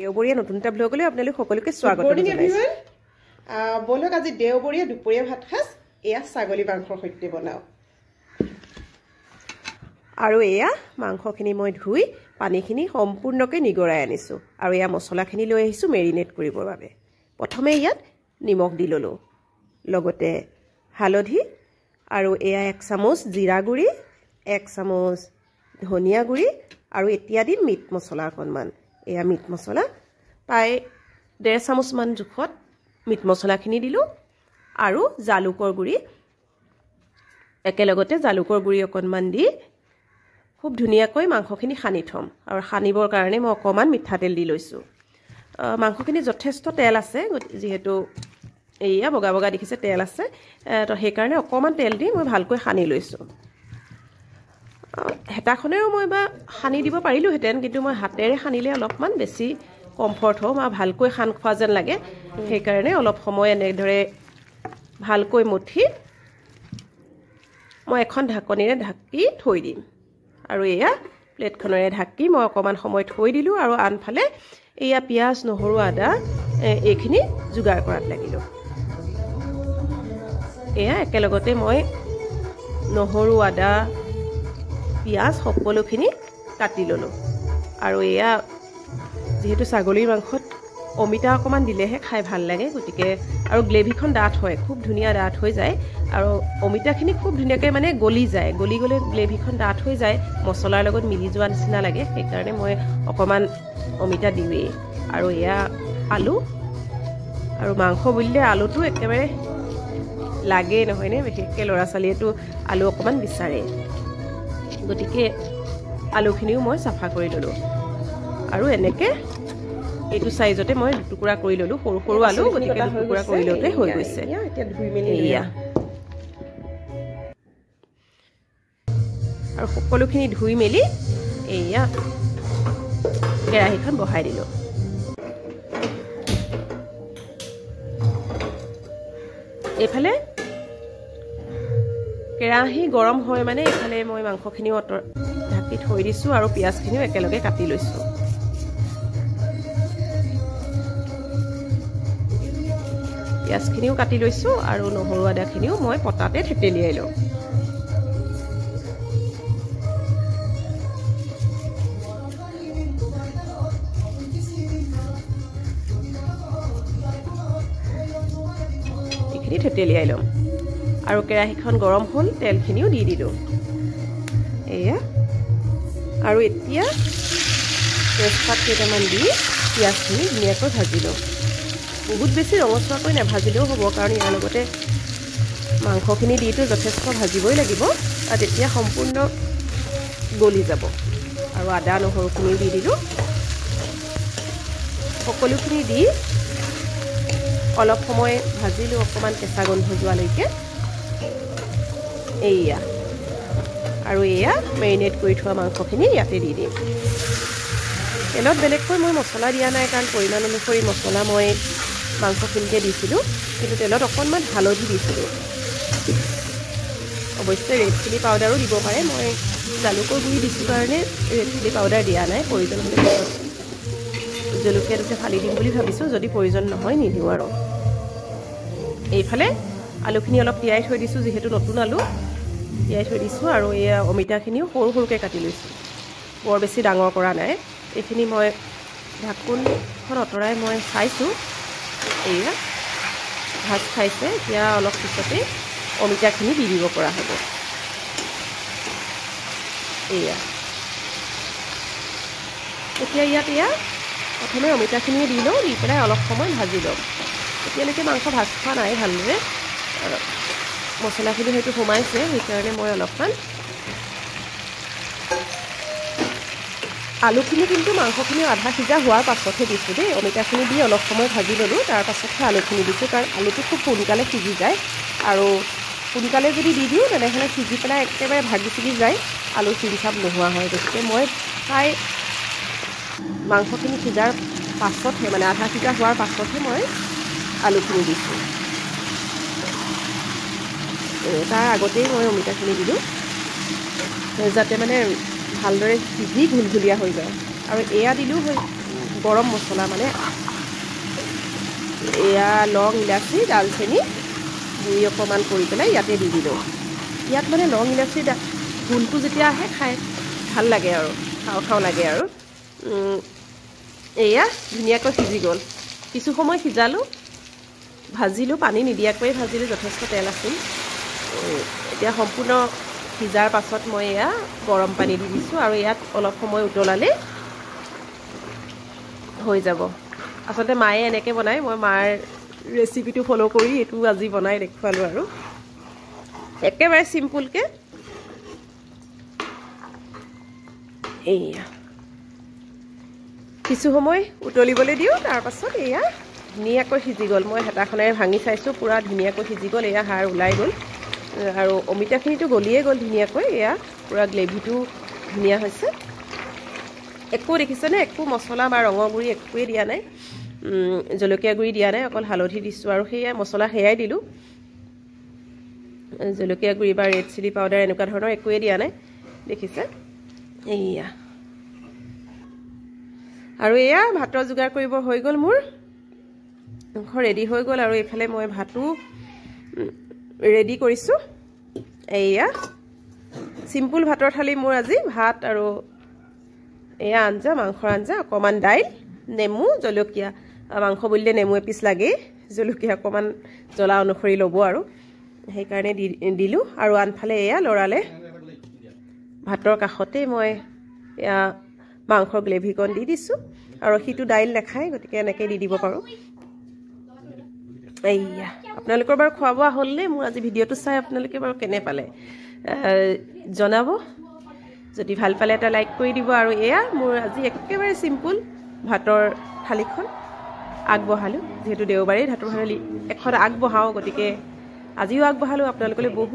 দেওবৰীয়া নতুন এটা ব্লগলৈ আপোনালোক সকলোকে স্বাগতম জনাইছো। বলক আজি দেওবৰীয়া দুপৰীয়া ভাত খাজ এয়া ছাগলী মাংসৰ সৈতে বনাও। আৰু এয়া মাংসখিনি মই ধুই পানীখিনি সম্পূৰ্ণকৈ নিগৰাই আনিছো আৰু এয়া মছলাখিনি লৈ আহিছো মেৰিনেট কৰিবৰ বাবে। প্ৰথমে ইয়াত নিমখ দি ললো, লগতে হালধি আৰু এয়া 1 চামুচ জিৰা গুড়ি, 1 চামুচ ধনিয়া গুড়ি আৰু এতিয়া দিম মিট মছলা অকণমান। এয়া মিট মছলা প্ৰায় 1.5 চামুচ মান জোখত মিট মছলাখিনি দিলোঁ আৰু জালুকৰ গুড়ি একেলগতে জালুকৰ গুড়ি অকণমান দি খুব ধুনীয়াকৈ মাংসখিনি সানি থম। আৰু সানিবৰ কাৰণে মই অকণমান মিঠাতেল দি লৈছোঁ। মাংসখিনি যথেষ্ট তেল আছে, যিহেতু এয়া বগা বগা দেখিছে তেল আছে, তো সেইকাৰণে অকণমান তেল দি মই ভালকৈ সানি লৈছোঁ। হেতাখনেও মই বা সানি দিব পাৰিলোহেঁতেন, কিন্তু মই হাতেৰে সানিলে অলপমান বেছি কমফৰ্ট হ'ম আৰু ভালকৈ সান খোৱা যেন লাগে। সেইকাৰণে অলপ সময় এনেদৰে ভালকৈ মঠি মই এখন ঢাকনিৰে ঢাকি থৈ দিম। আৰু এয়া প্লেটখনেৰে ঢাকি মই অকণমান সময় থৈ দিলোঁ আৰু আনফালে এয়া পিঁয়াজ, নহৰু, আদা এইখিনি যোগাৰ কৰাত লাগিলোঁ। এয়া একেলগতে মই নহৰু, আদা, পিঁয়াজ সকলোখিনি কাটি ল'লোঁ। আৰু এয়া যিহেতু ছাগলীৰ মাংসত অমিতা অকণমান দিলেহে খাই ভাল লাগে, গতিকে আৰু গ্ৰেভিখন ডাঠ হয়, খুব ধুনীয়া ডাঠ হৈ যায় আৰু অমিতাখিনি খুব ধুনীয়াকৈ মানে গলি যায়, গলি গ'লে গ্ৰেভিখন ডাঠ হৈ যায়, মছলাৰ লগত মিলি যোৱা নিচিনা লাগে। সেইকাৰণে মই অকণমান অমিতা দিওঁৱেই। আৰু এয়া আলু, আৰু মাংস বুলিলে আলুটো একেবাৰে লাগেই নহয়নে, বিশেষকৈ ল'ৰা ছোৱালীয়েতো আলু অকণমান বিচাৰে, গতিকে আলুখিনিও মই চাফা কৰি ল'লোঁ। আৰু এনেকৈ এইটো চাইজতে মই দুটুকুৰা কৰি ল'লোঁ, সৰু সৰু আলু, গতিকে দুটুকুৰা কৰি লওঁতে হৈ গৈছে। এতিয়া ধুই মেলি এয়া আৰু সকলোখিনি ধুই মেলি এয়া কেৰাহীখন বহাই দিলোঁ। এইফালে কেৰাহী গৰম হয় মানে এইফালে মই মাংসখিনিও ঢাকি থৈ দিছোঁ আৰু পিঁয়াজখিনিও একেলগে কাটি লৈছোঁ। পিঁয়াজখিনিও কাটি লৈছোঁ আৰু নহৰু আদাখিনিও মই পতাতে থেতেলিয়াই লওঁ। এইখিনি থেতেলিয়াই ল'ম আৰু কেৰাহীখন গৰম হ'ল, তেলখিনিও দি দিলোঁ। এয়া আৰু এতিয়া তেজপাত কেইটামান দি পিঁয়াজখিনি ধুনীয়াকৈ ভাজি লওঁ। বহুত বেছি ৰঙচুৱাকৈ নাভাজিলেও হ'ব, কাৰণ ইয়াৰ লগতে মাংসখিনি দিটো যথেষ্ট ভাজিবই লাগিব আৰু তেতিয়া সম্পূৰ্ণ গলি যাব। আৰু আদা নহৰুখিনিও দি দিলোঁ। সকলোখিনি দি অলপ সময় ভাজিলোঁ, অকণমান কেঁচা গোন্ধ যোৱালৈকে। এয়া আৰু এয়া মেৰিনেট কৰি থোৱা মাংসখিনি ইয়াতে দি দিম। তেলত বেলেগকৈ মই মছলা দিয়া নাই, কাৰণ পৰিমাণ অনুসৰি মছলা মই মাংসখিনিতে দিছিলোঁ, কিন্তু তেলত অকণমান হালধি দিছিলোঁ। অৱশ্যে ৰেড চিলি পাউডাৰো দিব পাৰে, মই জালুকৰ গুড়ি দিছোঁ কাৰণে ৰেড চিলি পাউডাৰ দিয়া নাই। প্ৰয়োজন হ'লে জলকীয়া দুটা ফালি দিম বুলি ভাবিছোঁ, যদি প্ৰয়োজন নহয় নিদিওঁ আৰু। এইফালে আলুখিনি অলপ তিয়াই থৈ দিছোঁ, যিহেতু নতুন আলু তিয়াই থৈ দিছোঁ। আৰু এয়া অমিতাখিনিও সৰু সৰুকৈ কাটি লৈছোঁ, বৰ বেছি ডাঙৰ কৰা নাই। এইখিনি মই ঢাকোনখন আঁতৰাই মই চাইছোঁ, এয়া ভাজ খাইছে। এতিয়া অলপ পিছতে অমিতাখিনি দি দিব পৰা হ'ব। এয়া এতিয়া ইয়াত প্ৰথমে অমিতাখিনিও দি লওঁ, দি পেলাই অলপ সময় ভাজি ল'ম। এতিয়ালৈকে মাংস ভাজ খোৱা নাই ভালদৰে, মছলাখিনি হয়তো সোমাইছে, সেইকাৰণে মই অলপমান আলুখিনি কিন্তু মাংসখিনি আধা সিজা হোৱাৰ পাছতহে দিছোঁ দেই। অমিতাখিনি দি অলপ সময় ভাজি ল'লোঁ, তাৰ পাছতহে আলুখিনি দিছোঁ, কাৰণ আলুটো খুব সোনকালে সিজি যায়। আৰু সোনকালে যদি দি দিওঁ তেনেহ'লে সিজি পেলাই একেবাৰে ভাগি ছিগি যায়, আলু চিন-চাপ নোহোৱা হয়। গতিকে মই প্ৰায় মাংসখিনি সিজাৰ পাছতহে, মানে আধা সিজা হোৱাৰ পাছতহে মই আলুখিনি দিছোঁ। তাৰ আগতেই মই অমিতাখিনি দিলোঁ, যাতে মানে ভালদৰে সিজি ঘুলঘুলীয়া হৈ যায়। আৰু এয়া দিলেও গৰম মছলা মানে এয়া লং ইলাচি ডালচেনি গুড়ি অকণমান কৰি পেলাই ইয়াতে দি দিলোঁ। ইয়াত মানে লং ইলাচিৰ গোন্ধটো যেতিয়া আহে খাই ভাল লাগে আৰু খাওঁ খাওঁ লাগে আৰু এয়া ধুনীয়াকৈ সিজি গ'ল। কিছু সময় সিজালোঁ, ভাজিলোঁ, পানী নিদিয়াকৈয়ে ভাজিলোঁ, যথেষ্ট তেল আছিল। এতিয়া সম্পূৰ্ণ সিজাৰ পাছত মই এয়া গৰম পানী দি দিছোঁ আৰু ইয়াত অলপ সময় উতলালে হৈ যাব। আচলতে মায়ে এনেকৈ বনায়, মই মাৰ ৰেচিপিটো ফ'ল' কৰি এইটো আজি বনাই দেখুৱালোঁ আৰু একেবাৰে চিম্পুলকৈ। এয়া কিছু সময় উতলিবলৈ দিওঁ, তাৰপাছত এয়া ধুনীয়াকৈ সিজি গ'ল। মই হেতাখনেৰে ভাঙি চাইছোঁ, পূৰা ধুনীয়াকৈ সিজি গ'ল। এয়া সাৰ ওলাই গ'ল আৰু অমিতাখিনিতো গলিয়ে গ'ল ধুনীয়াকৈ। এয়া পূৰা গ্ৰেভিটো ধুনীয়া হৈছে। একো দেখিছেনে, একো মছলা বা ৰঙৰ গুড়ি একোৱেই দিয়া নাই, জলকীয়া গুড়ি দিয়া নাই, অকল হালধি দিছোঁ আৰু সেয়া মছলা সেয়াই দিলোঁ। জলকীয়া গুড়ি বা ৰেড চিলি পাউডাৰ এনেকুৱা ধৰণৰ একোৱেই দিয়া নাই, দেখিছে। এয়া আৰু এয়া ভাতৰ যোগাৰ কৰিব হৈ গ'ল, মোৰ মাংস ৰেডি হৈ গ'ল আৰু এইফালে মই ভাতো ৰেডি কৰিছোঁ। এয়া চিম্পুল ভাতৰ থালি মোৰ আজি, ভাত আৰু এয়া আঞ্জা, মাংসৰ আঞ্জা, অকণমান দাইল, নেমু, জলকীয়া। মাংস বুলিলে নেমু এপিচ লাগেই, জলকীয়া অকণমান জ্বলা অনুসৰি ল'ব আৰু সেইকাৰণে দিলোঁ। আৰু আনফালে এয়া লৰালে ভাতৰ কাষতে মই এয়া মাংসৰ গ্ৰেভিকণ দি দিছোঁ আৰু সিটো দাইল নাখায়, গতিকে এনেকৈ দি দিব পাৰোঁ। এয়া আপোনালোকৰ বাৰু খোৱা বোৱা হ'লনে? মোৰ আজি ভিডিঅ'টো চাই আপোনালোকে বাৰু কেনে পালে জনাব। যদি ভাল পালে এটা লাইক কৰি দিব। আৰু এয়া মোৰ আজি একেবাৰে চিম্পুল ভাতৰ থালিখন আগবঢ়ালোঁ, যিহেতু দেওবাৰে ভাতৰ থালি এখন আগবঢ়াওঁ, গতিকে আজিও আগবঢ়ালোঁ। আপোনালোকলৈ বহুত